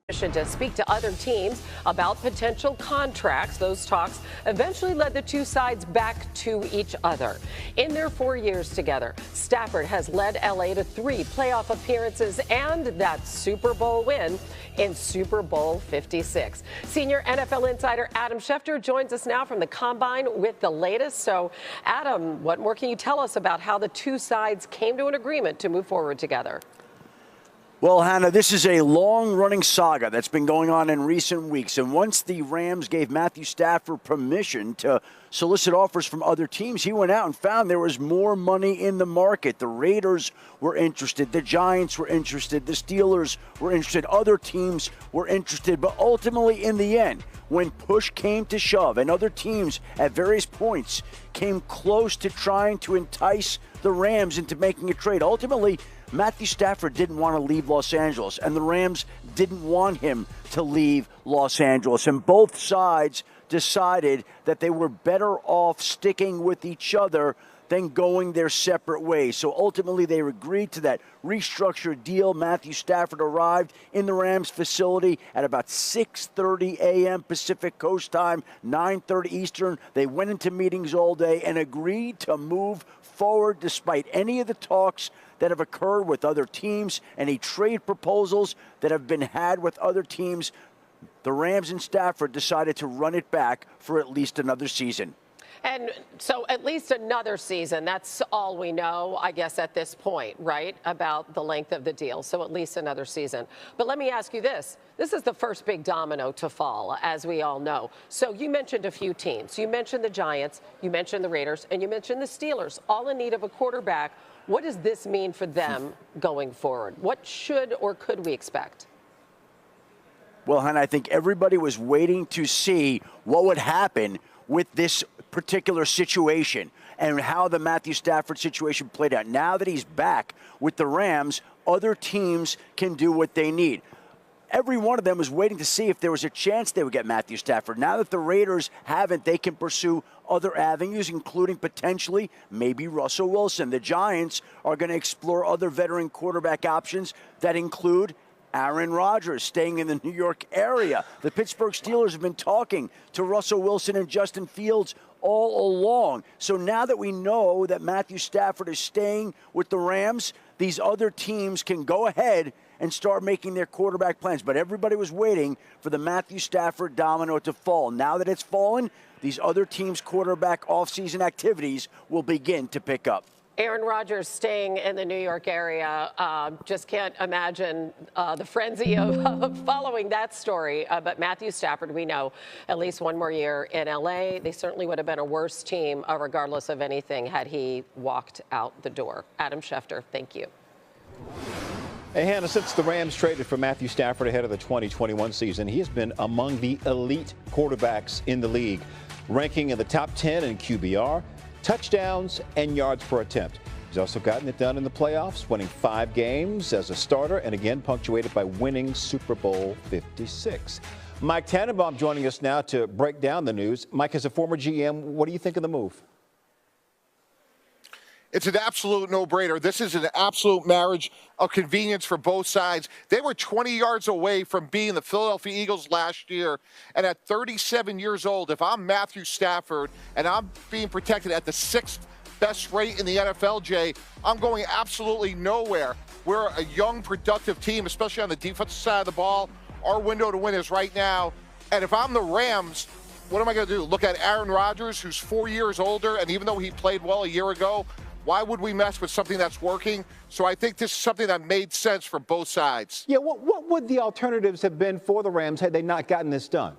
To speak to other teams about potential contracts. Those talks eventually led the two sides back to each other. In their 4 years together, Stafford has led LA to 3 playoff appearances and that Super Bowl win in Super Bowl 56. Senior NFL insider Adam Schefter joins us now from the Combine with the latest. So, Adam, what more can you tell us about how the two sides came to an agreement to move forward together? Well, Hannah, this is a long-running saga that's been going on in recent weeks. And once the Rams gave Matthew Stafford permission to solicit offers from other teams, he went out and found there was more money in the market. The Raiders were interested. The Giants were interested. The Steelers were interested. Other teams were interested. But ultimately, in the end, when push came to shove and other teams at various points came close to trying to entice the Rams into making a trade, ultimately, Matthew Stafford didn't want to leave Los Angeles, and the Rams didn't want him to leave Los Angeles. And both sides decided that they were better off sticking with each other than going their separate ways. So ultimately, they agreed to that restructured deal. Matthew Stafford arrived in the Rams facility at about 6:30 a.m. Pacific Coast time, 9:30 Eastern. They went into meetings all day and agreed to move forward despite any of the talks that have occurred with other teams, any trade proposals that have been had with other teams. The Rams and Stafford decided to run it back for at least another season. And so at least another season, that's all we know, I guess, at this point, right, about the length of the deal. So at least another season. But let me ask you this. This is the first big domino to fall, as we all know. So you mentioned a few teams. You mentioned the Giants, you mentioned the Raiders, and you mentioned the Steelers, all in need of a quarterback. What does this mean for them going forward? What should or could we expect? Well, Hannah, I think everybody was waiting to see what would happen with this particular situation and how the Matthew Stafford situation played out. Now that he's back with the Rams, other teams can do what they need. Every one of them was waiting to see if there was a chance they would get Matthew Stafford. Now that the Raiders haven't, they can pursue other avenues, including potentially maybe Russell Wilson. The Giants are going to explore other veteran quarterback options that include Aaron Rodgers staying in the New York area. The Pittsburgh Steelers have been talking to Russell Wilson and Justin Fields all along. So now that we know that Matthew Stafford is staying with the Rams, these other teams can go ahead and start making their quarterback plans. But everybody was waiting for the Matthew Stafford domino to fall. Now that it's fallen, these other teams' quarterback offseason activities will begin to pick up. Aaron Rodgers staying in the New York area. Just can't imagine the frenzy of following that story. But Matthew Stafford, we know, at least one more year in L.A. They certainly would have been a worse team, regardless of anything, had he walked out the door. Adam Schefter, thank you. Hey, Hannah, since the Rams traded for Matthew Stafford ahead of the 2021 season, he has been among the elite quarterbacks in the league, ranking in the top 10 in QBR, touchdowns, and yards per attempt. He's also gotten it done in the playoffs, winning 5 games as a starter, and again punctuated by winning Super Bowl 56. Mike Tannenbaum joining us now to break down the news. Mike, as a former GM, what do you think of the move? It's an absolute no-brainer. This is an absolute marriage of convenience for both sides. They were 20 yards away from being the Philadelphia Eagles last year. And at 37 years old, if I'm Matthew Stafford and I'm being protected at the 6th best rate in the NFL, Jay, I'm going absolutely nowhere. We're a young, productive team, especially on the defensive side of the ball. Our window to win is right now. And if I'm the Rams, what am I going to do? Look at Aaron Rodgers, who's 4 years older, and even though he played well a year ago, why would we mess with something that's working? So I think this is something that made sense for both sides. Yeah, what would the alternatives have been for the Rams had they not gotten this done?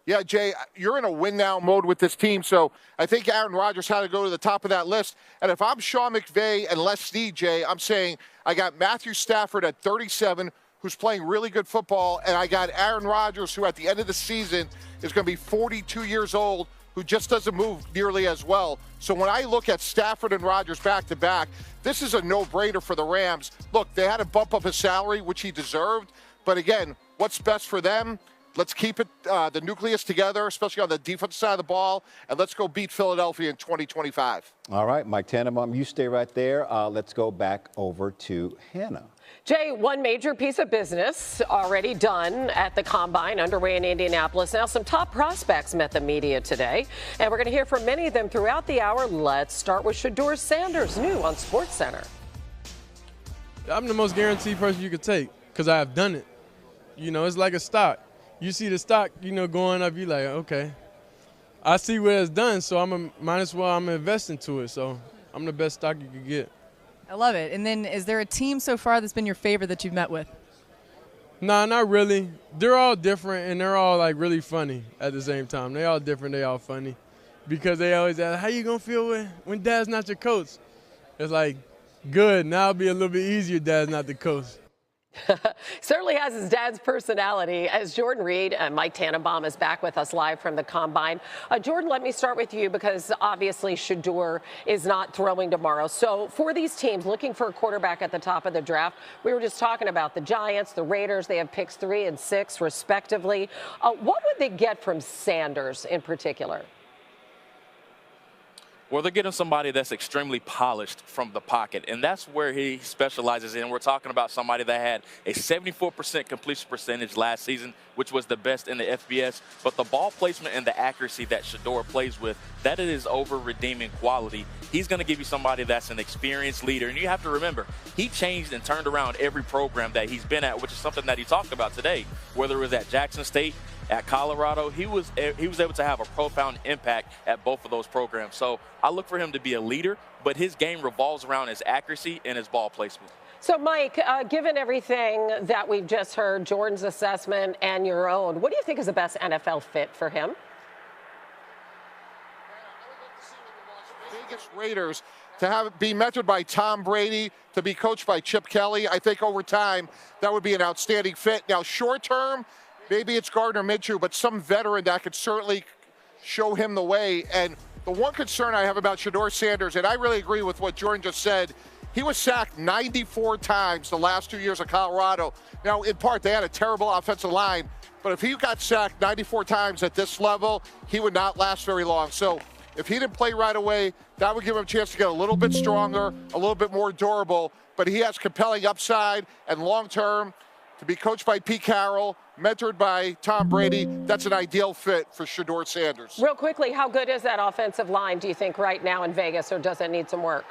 Yeah, Jay, you're in a win-now mode with this team, so I think Aaron Rodgers had to go to the top of that list. And if I'm Sean McVay and Les Snead, Jay, I'm saying I got Matthew Stafford at 37, who's playing really good football, and I got Aaron Rodgers, who at the end of the season is going to be 42 years old, who just doesn't move nearly as well. So when I look at Stafford and Rodgers back-to-back, this is a no-brainer for the Rams. Look, they had to bump up his salary, which he deserved. But again, what's best for them? Let's keep it the nucleus together, especially on the defensive side of the ball, and let's go beat Philadelphia in 2025. All right, Mike Tannenbaum, you stay right there. Let's go back over to Hannah. Jay, one major piece of business already done at the Combine, underway in Indianapolis. Now, some top prospects met the media today, and we're going to hear from many of them throughout the hour. Let's start with Shedeur Sanders, new on SportsCenter. I'm the most guaranteed person you could take because I have done it. You know, it's like a stock. You see the stock, going up, you're like, okay. I see what it's done, so might as well I'm investing to it. So I'm the best stock you could get. I love it. And then is there a team so far that's been your favorite that you've met with? Nah, not really. They're all different, and they're all, like, really funny at the same time. They all different. They all funny because they always ask, how you going to feel when Dad's not your coach? It's like, good. Now it'll be a little bit easier Dad's not the coach. Certainly has his dad's personality. As Jordan Reed and Mike Tannenbaum is back with us live from the Combine. Jordan, let me start with you because obviously Shedeur is not throwing tomorrow. So for these teams looking for a quarterback at the top of the draft, we were just talking about the Giants, the Raiders. They have picks 3 and 6 respectively. What would they get from Sanders in particular? Well, they're getting somebody that's extremely polished from the pocket, and that's where he specializes in. We're talking about somebody that had a 74% completion percentage last season, which was the best in the FBS. But the ball placement and the accuracy that Shedeur plays with, that is over-redeeming quality. He's going to give you somebody that's an experienced leader. And you have to remember, he changed and turned around every program that he's been at, which is something that he talked about today, whether it was at Jackson State, at Colorado. He was able to have a profound impact at both of those programs. So I look for him to be a leader, but his game revolves around his accuracy and his ball placement. So, Mike, given everything that we've just heard, Jordan's assessment and your own, what do you think is the best NFL fit for him? Vegas Raiders to be mentored by Tom Brady, to be coached by Chip Kelly. I think over time that would be an outstanding fit. Now, short term, maybe it's Gardner Minshew, but some veteran that could certainly show him the way. And the one concern I have about Shedeur Sanders, and I really agree with what Jordan just said, he was sacked 94 times the last 2 years of Colorado. Now, in part, they had a terrible offensive line, but if he got sacked 94 times at this level, he would not last very long. So if he didn't play right away, that would give him a chance to get a little bit stronger, a little bit more durable, but he has compelling upside and long-term. To be coached by Pete Carroll, mentored by Tom Brady, that's an ideal fit for Shedeur Sanders. Real quickly, how good is that offensive line, do you think, right now in Vegas, or does it need some work?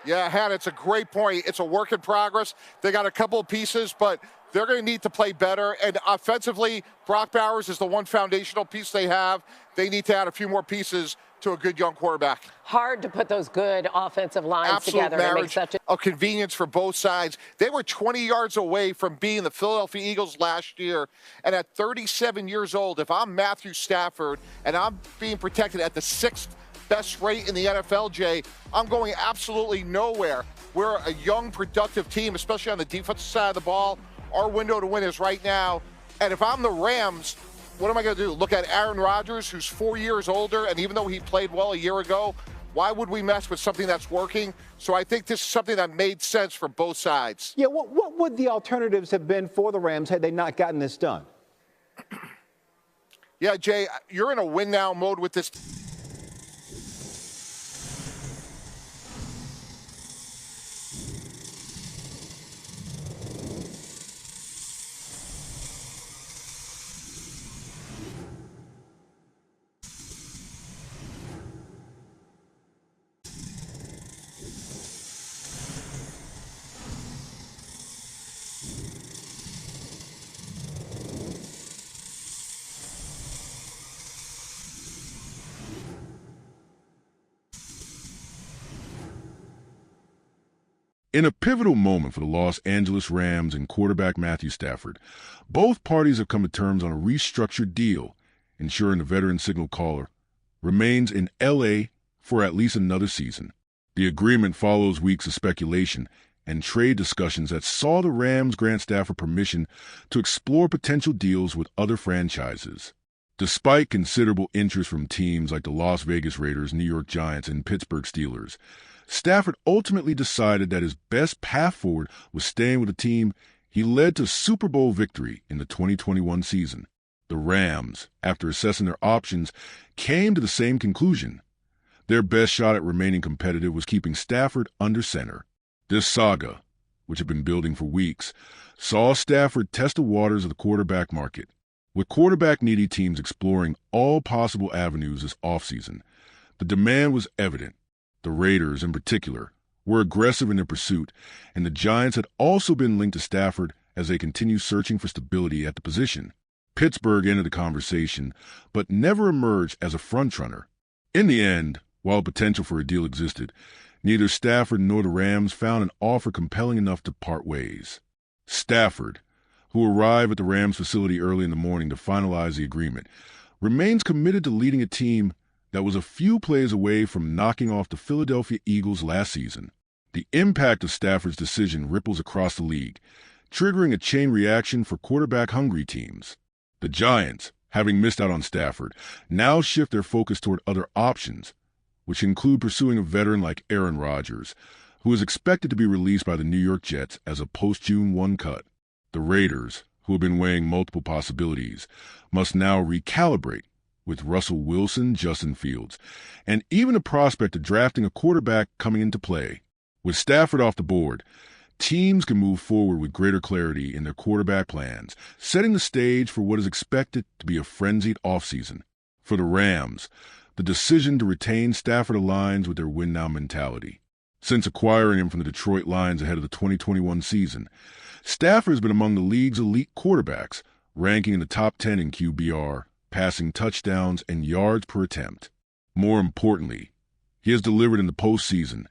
Yeah, Hannah, it's a great point. It's a work in progress. They got a couple of pieces, but they're going to need to play better. And offensively, Brock Bowers is the one foundational piece they have. They need to add a few more pieces to a good young quarterback. Hard to put those good offensive lines Absolute together. Marriage, to make such a convenience for both sides. They were 20 yards away from being the Philadelphia Eagles last year. And at 37 years old, if I'm Matthew Stafford and I'm being protected at the 6th best rate in the NFL, Jay, I'm going absolutely nowhere. We're a young, productive team, especially on the defensive side of the ball. Our window to win is right now. And if I'm the Rams, what am I going to do? Look at Aaron Rodgers, who's 4 years older, and even though he played well a year ago, why would we mess with something that's working? So I think this is something that made sense for both sides. Yeah, what would the alternatives have been for the Rams had they not gotten this done? Yeah, Jay, you're in a win-now mode with this. In a pivotal moment for the Los Angeles Rams and quarterback Matthew Stafford, both parties have come to terms on a restructured deal, ensuring the veteran signal caller remains in L.A. for at least another season. The agreement follows weeks of speculation and trade discussions that saw the Rams grant Stafford permission to explore potential deals with other franchises. Despite considerable interest from teams like the Las Vegas Raiders, New York Giants, and Pittsburgh Steelers, Stafford ultimately decided that his best path forward was staying with a team He led to Super Bowl victory in the 2021 season. The Rams, after assessing their options, came to the same conclusion. Their best shot at remaining competitive was keeping Stafford under center. This saga, which had been building for weeks, saw Stafford test the waters of the quarterback market. With quarterback-needy teams exploring all possible avenues this offseason, the demand was evident. The Raiders, in particular, were aggressive in their pursuit, and the Giants had also been linked to Stafford as they continued searching for stability at the position. Pittsburgh entered the conversation, but never emerged as a frontrunner. In the end, while potential for a deal existed, neither Stafford nor the Rams found an offer compelling enough to part ways. Stafford, who arrived at the Rams facility early in the morning to finalize the agreement, remains committed to leading a team that was a few plays away from knocking off the Philadelphia Eagles last season. The impact of Stafford's decision ripples across the league, triggering a chain reaction for quarterback-hungry teams. The Giants, having missed out on Stafford, now shift their focus toward other options, which include pursuing a veteran like Aaron Rodgers, who is expected to be released by the New York Jets as a post-June 1 cut. The Raiders, who have been weighing multiple possibilities, must now recalibrate, with Russell Wilson, Justin Fields, and even the prospect of drafting a quarterback coming into play. With Stafford off the board, teams can move forward with greater clarity in their quarterback plans, setting the stage for what is expected to be a frenzied offseason. For the Rams, the decision to retain Stafford aligns with their win-now mentality. Since acquiring him from the Detroit Lions ahead of the 2021 season, Stafford has been among the league's elite quarterbacks, ranking in the top 10 in QBR, passing touchdowns, and yards per attempt. More importantly, he has delivered in the postseason,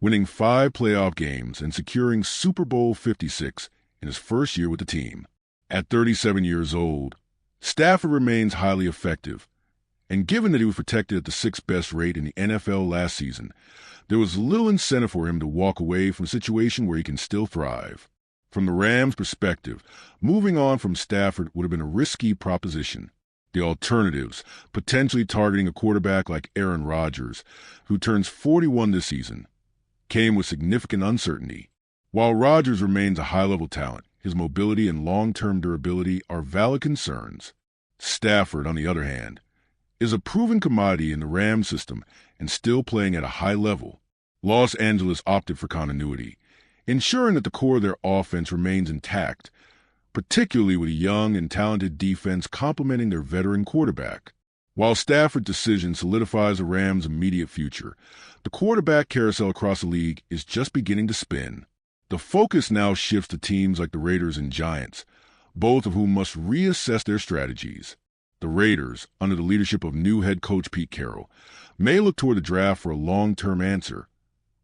winning 5 playoff games and securing Super Bowl 56 in his first year with the team. At 37 years old, Stafford remains highly effective, and given that he was protected at the 6th best rate in the NFL last season, there was little incentive for him to walk away from a situation where he can still thrive. From the Rams' perspective, moving on from Stafford would have been a risky proposition. The alternatives, potentially targeting a quarterback like Aaron Rodgers, who turns 41 this season, came with significant uncertainty. While Rodgers remains a high-level talent, his mobility and long-term durability are valid concerns. Stafford, on the other hand, is a proven commodity in the Rams system and still playing at a high level. Los Angeles opted for continuity, ensuring that the core of their offense remains intact, particularly with a young and talented defense complementing their veteran quarterback. While Stafford's decision solidifies the Rams' immediate future, the quarterback carousel across the league is just beginning to spin. The focus now shifts to teams like the Raiders and Giants, both of whom must reassess their strategies. The Raiders, under the leadership of new head coach Pete Carroll, may look toward the draft for a long-term answer,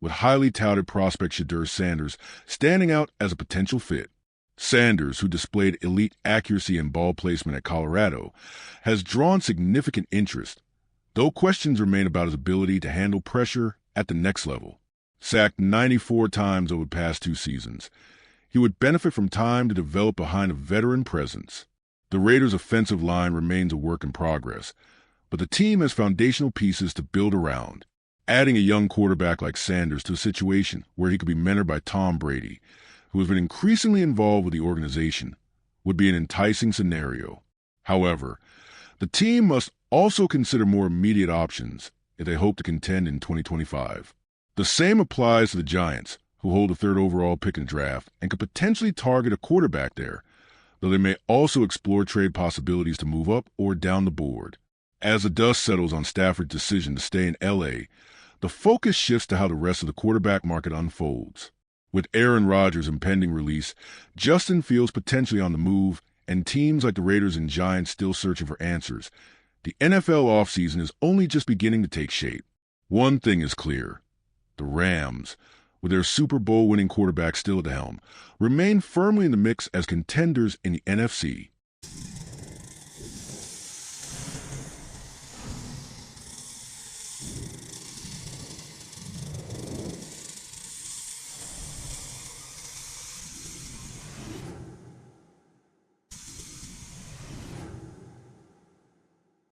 with highly touted prospect Shedeur Sanders standing out as a potential fit. Sanders, who displayed elite accuracy and ball placement at Colorado, has drawn significant interest, though questions remain about his ability to handle pressure at the next level. Sacked 94 times over the past 2 seasons, he would benefit from time to develop behind a veteran presence. The Raiders' offensive line remains a work in progress, but the team has foundational pieces to build around. Adding a young quarterback like Sanders to a situation where he could be mentored by Tom Brady, who has been increasingly involved with the organization, would be an enticing scenario. However, the team must also consider more immediate options if they hope to contend in 2025. The same applies to the Giants, who hold the 3rd overall pick in the draft and could potentially target a quarterback there, though they may also explore trade possibilities to move up or down the board. As the dust settles on Stafford's decision to stay in L.A., the focus shifts to how the rest of the quarterback market unfolds. With Aaron Rodgers' impending release, Justin Fields potentially on the move, and teams like the Raiders and Giants still searching for answers, the NFL offseason is only just beginning to take shape. One thing is clear. The Rams, with their Super Bowl winning quarterback still at the helm, remain firmly in the mix as contenders in the NFC.